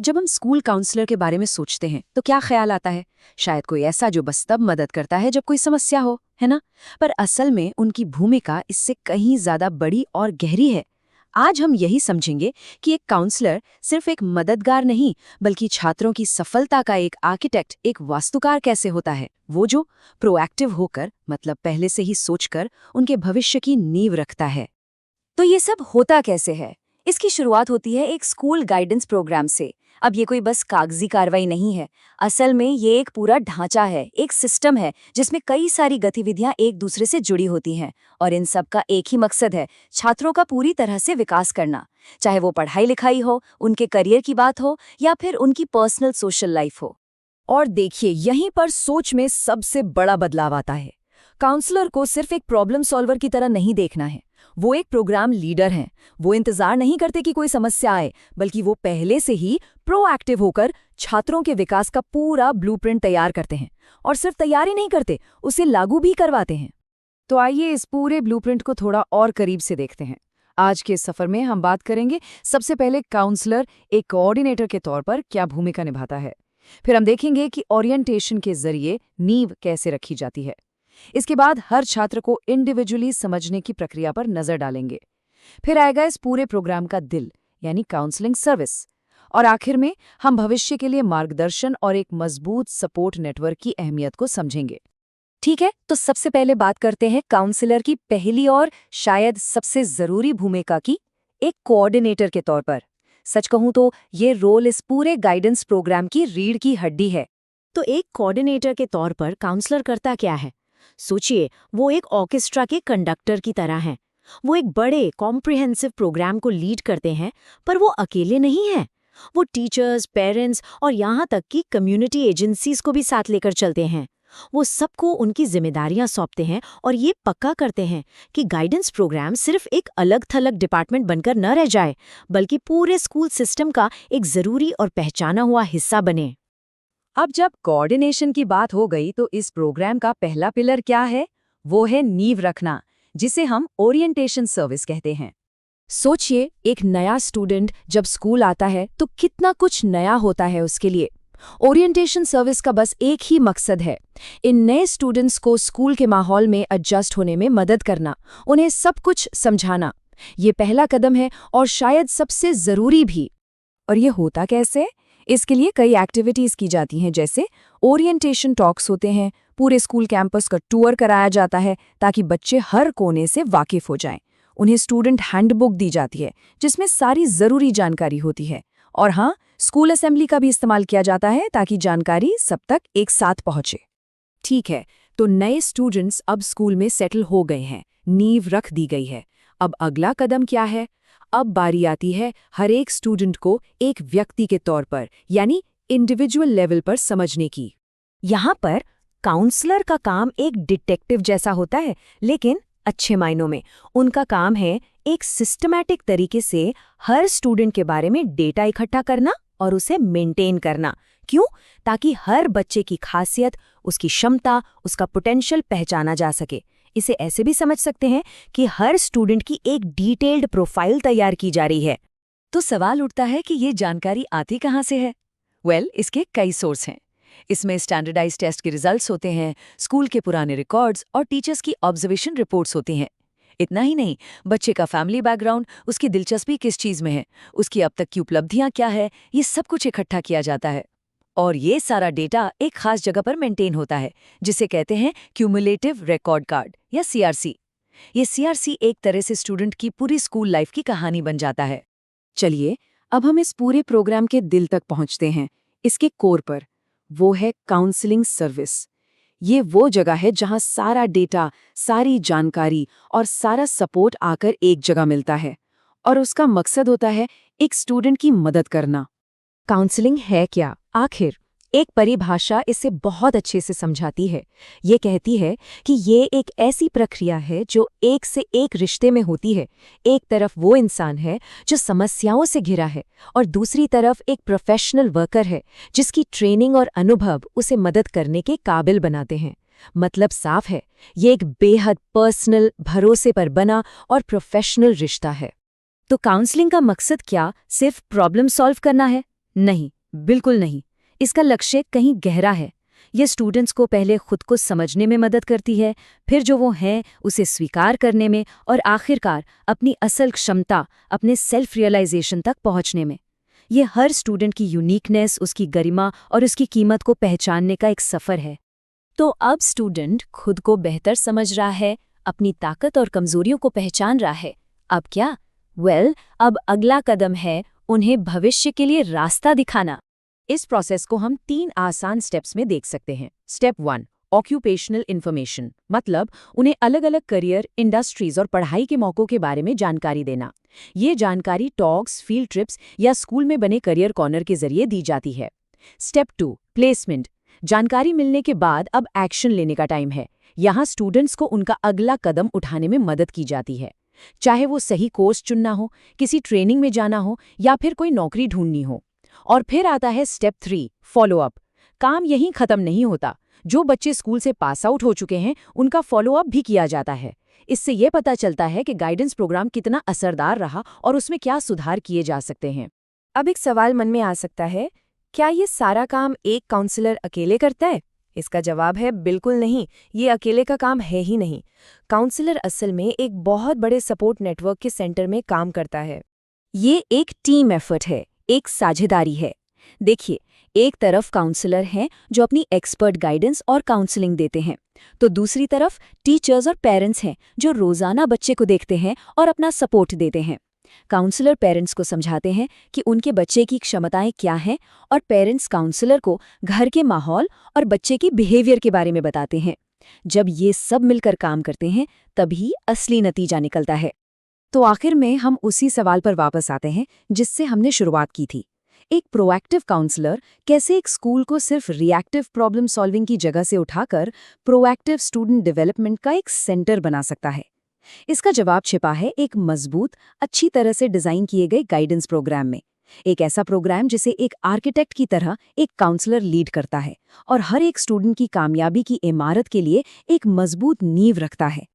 जब हम school counsellor के बारे में सोचते हैं तो क्या ख्याल आता है? शायद कोई ऐसा जो बस तब मदद करता है जब कोई समस्या हो, है ना? पर असल में उनकी भूमिका इससे कहीं ज्यादा बड़ी और गहरी है। आज हम यही समझेंगे कि एक काउंसलर सिर्फ एक मददगार नहीं, बल्कि छात्रों की सफलता का एक आर्किटेक्ट, एक वास्तुकार कैसे होता है, वो जो प्रोएक्टिव होकर, मतलब पहले से ही सोचकर उनके भविष्य की नींव रखता है। तो ये सब होता कैसे है? इसकी शुरुआत होती है एक स्कूल गाइडेंस प्रोग्राम से। अब ये कोई बस कागजी कार्रवाई नहीं है। असल में ये एक पूरा ढांचा है, एक सिस्टम है जिसमें कई सारी गतिविधियां एक दूसरे से जुड़ी होती हैं। और इन सब का एक ही मकसद है, छात्रों का पूरी तरह से विकास करना। चाहे वो पढ़ाई लिखाई हो, उनके करियर की बात हो, या फिर उनकी पर्सनल सोशल लाइफ हो। और देखिए, यहीं पर सोच में सबसे बड़ा बदलाव आता है। काउंसलर को सिर्फ एक प्रॉब्लम सॉल्वर की तरह नहीं देखना है। वो एक प्रोग्राम लीडर हैं। वो इंतजार नहीं करते कि कोई समस्या आए, बल्कि वो पहले से ही प्रोएक्टिव होकर छात्रों के विकास का पूरा ब्लूप्रिंट तैयार करते हैं। और सिर्फ तैयार ही नहीं करते, उसे लागू भी करवाते हैं। तो आइए इस पूरे ब्लूप्रिंट को थोड़ा और करीब से देखते हैं। आज के इस सफर में हम बात करेंगे सबसे पहले काउंसलर एक कोऑर्डिनेटर के तौर पर क्या भूमिका निभाता है। फिर हम देखेंगे कि ओरिएंटेशन के जरिए नींव कैसे रखी जाती है। इसके बाद हर छात्र को इंडिविजुअली समझने की प्रक्रिया पर नजर डालेंगे। फिर आएगा इस पूरे प्रोग्राम का दिल, यानी काउंसलिंग सर्विस। और आखिर में हम भविष्य के लिए मार्गदर्शन और एक मजबूत सपोर्ट नेटवर्क की अहमियत को समझेंगे। ठीक है, तो सबसे पहले बात करते हैं काउंसलर की पहली और शायद सबसे जरूरी भूमिका की, एक कोऑर्डिनेटर के तौर पर। सच कहूं तो ये रोल इस पूरे गाइडेंस प्रोग्राम की रीढ़ की हड्डी है। तो एक कोऑर्डिनेटर के तौर पर काउंसलर करता क्या है? सोचिए, वो एक ऑर्केस्ट्रा के कंडक्टर की तरह हैं। वो एक बड़े कॉम्प्रिहेंसिव प्रोग्राम को लीड करते हैं, पर वो अकेले नहीं हैं। वो टीचर्स, पेरेंट्स और यहाँ तक कि कम्युनिटी एजेंसीज को भी साथ लेकर चलते हैं। वो सबको उनकी जिम्मेदारियां सौंपते हैं और ये पक्का करते हैं कि गाइडेंस प्रोग्राम सिर्फ एक अलग थलग डिपार्टमेंट बनकर न रह जाए, बल्कि पूरे स्कूल सिस्टम का एक जरूरी और पहचाना हुआ हिस्सा बने। अब जब कोऑर्डिनेशन की बात हो गई तो इस प्रोग्राम का पहला पिलर क्या है? वो है नींव रखना, जिसे हम ओरिएंटेशन सर्विस कहते हैं। सोचिए, एक नया स्टूडेंट जब स्कूल आता है तो कितना कुछ नया होता है उसके लिए। ओरिएंटेशन सर्विस का बस एक ही मकसद है, इन नए स्टूडेंट्स को स्कूल के माहौल में एडजस्ट होने में मदद करना, उन्हें सब कुछ समझाना। ये पहला कदम है और शायद सबसे जरूरी भी। और ये होता कैसे? इसके लिए कई एक्टिविटीज की जाती हैं, जैसे ओरिएंटेशन टॉक्स होते हैं, पूरे स्कूल कैंपस का टूर कराया जाता है ताकि बच्चे हर कोने से वाकिफ हो जाएं। उन्हें स्टूडेंट हैंडबुक दी जाती है जिसमें सारी जरूरी जानकारी होती है। और हाँ, स्कूल असेंबली का भी इस्तेमाल किया जाता है ताकि जानकारी सब तक एक साथ पहुंचे। ठीक है, तो नए स्टूडेंट्स अब स्कूल में सेटल हो गए हैं, नींव रख दी गई है। अब अगला कदम क्या है? अब बारी आती है हर एक स्टूडेंट को एक व्यक्ति के तौर पर, यानी इंडिविजुअल लेवल पर समझने की। यहाँ पर काउंसलर का काम एक डिटेक्टिव जैसा होता है, लेकिन अच्छे मायनों में। उनका काम है एक सिस्टमैटिक तरीके से हर स्टूडेंट के बारे में डेटा इकट्ठा करना और उसे मेंटेन करना। क्यों? ताकि हर बच्चे की खासियत, उसकी क्षमता, उसका पोटेंशियल पहचाना जा सके। इसे ऐसे भी समझ सकते हैं कि हर स्टूडेंट की एक डिटेल्ड प्रोफाइल तैयार की जा रही है। तो सवाल उठता है कि ये जानकारी आती कहाँ से है? इसके कई सोर्स हैं। इसमें स्टैंडर्डाइज्ड टेस्ट के रिजल्ट्स होते हैं, स्कूल के पुराने रिकॉर्ड्स और टीचर्स की ऑब्जर्वेशन रिपोर्ट्स होती हैं। इतना ही नहीं, बच्चे का फैमिली बैकग्राउंड, उसकी दिलचस्पी किस चीज़ में है, उसकी अब तक की उपलब्धियां क्या है, ये सब कुछ इकट्ठा किया जाता है। और ये सारा डेटा एक खास जगह पर मेंटेन होता है, जिसे कहते हैं क्यूमुलेटिव रिकॉर्ड कार्ड या सीआरसी। ये सीआरसी एक तरह से स्टूडेंट की पूरी स्कूल लाइफ की कहानी बन जाता है। चलिए, अब हम इस पूरे प्रोग्राम के दिल तक पहुंचते हैं, इसके कोर पर। वो है काउंसलिंग सर्विस। ये वो जगह है जहां सारा डेटा, सारी जानकारी और सारा सपोर्ट आकर एक जगह मिलता है। और उसका मकसद होता है एक स्टूडेंट की मदद करना। काउंसलिंग है क्या? आखिर एक परिभाषा इसे बहुत अच्छे से समझाती है। ये कहती है कि ये एक ऐसी प्रक्रिया है जो एक से एक रिश्ते में होती है। एक तरफ वो इंसान है जो समस्याओं से घिरा है और दूसरी तरफ एक प्रोफेशनल वर्कर है जिसकी ट्रेनिंग और अनुभव उसे मदद करने के काबिल बनाते हैं। मतलब साफ है, ये एक बेहद पर्सनल, भरोसे पर बना और प्रोफेशनल रिश्ता है। तो काउंसलिंग का मकसद क्या सिर्फ प्रॉब्लम सॉल्व करना है? नहीं, बिल्कुल नहीं। इसका लक्ष्य कहीं गहरा है। ये स्टूडेंट्स को पहले खुद को समझने में मदद करती है, फिर जो वो हैं उसे स्वीकार करने में, और आखिरकार अपनी असल क्षमता, अपने सेल्फ रियलाइजेशन तक पहुंचने में। ये हर स्टूडेंट की यूनिकनेस, उसकी गरिमा और उसकी कीमत को पहचानने का एक सफ़र है। तो अब स्टूडेंट खुद को बेहतर समझ रहा है, अपनी ताकत और कमजोरियों को पहचान रहा है। अब क्या? अब अगला कदम है उन्हें भविष्य के लिए रास्ता दिखाना। इस प्रोसेस को हम 3 आसान स्टेप्स में देख सकते हैं। स्टेप 1, ऑक्यूपेशनल इन्फॉर्मेशन, मतलब उन्हें अलग अलग करियर, इंडस्ट्रीज और पढ़ाई के मौकों के बारे में जानकारी देना। ये जानकारी टॉक्स, फील्ड ट्रिप्स या स्कूल में बने करियर कॉर्नर के जरिए दी जाती है। Step 2, placement. जानकारी मिलने के बाद अब एक्शन लेने का टाइम है। यहाँ स्टूडेंट्स को उनका अगला कदम उठाने में मदद की जाती है, चाहे वो सही कोर्स चुनना हो, किसी ट्रेनिंग में जाना हो या फिर कोई नौकरी ढूंढनी हो। और फिर आता है स्टेप 3, फॉलो अप। काम यहीं खत्म नहीं होता। जो बच्चे स्कूल से पास आउट हो चुके हैं उनका फॉलो अप भी किया जाता है। इससे ये पता चलता है कि गाइडेंस प्रोग्राम कितना असरदार रहा और उसमें क्या सुधार किए जा सकते हैं। अब एक सवाल मन में आ सकता है, क्या ये सारा काम एक काउंसलर अकेले करता है? इसका जवाब है बिल्कुल नहीं, ये अकेले का काम है ही नहीं। काउंसलर असल में एक बहुत बड़े सपोर्ट नेटवर्क के सेंटर में काम करता है। ये एक टीम एफर्ट है, एक साझेदारी है। देखिए, एक तरफ काउंसलर हैं जो अपनी एक्सपर्ट गाइडेंस और काउंसलिंग देते हैं, तो दूसरी तरफ टीचर्स और पेरेंट्स हैं जो रोजाना बच्चे को देखते हैं और अपना सपोर्ट देते हैं। काउंसलर पेरेंट्स को समझाते हैं कि उनके बच्चे की क्षमताएं क्या हैं, और पेरेंट्स काउंसलर को घर के माहौल और बच्चे की बिहेवियर के बारे में बताते हैं। जब ये सब मिलकर काम करते हैं तभी असली नतीजा निकलता है। तो आखिर में हम उसी सवाल पर वापस आते हैं जिससे हमने शुरुआत की थी। एक प्रोएक्टिव काउंसलर कैसे एक स्कूल को सिर्फ रिएक्टिव प्रॉब्लम सॉल्विंग की जगह से उठाकर प्रोएक्टिव स्टूडेंट डेवलपमेंट का एक सेंटर बना सकता है? इसका जवाब छिपा है एक मजबूत, अच्छी तरह से डिजाइन किए गए गाइडेंस प्रोग्राम में। एक ऐसा प्रोग्राम जिसे एक आर्किटेक्ट की तरह एक काउंसलर लीड करता है और हर एक स्टूडेंट की कामयाबी की इमारत के लिए एक मजबूत नींव रखता है।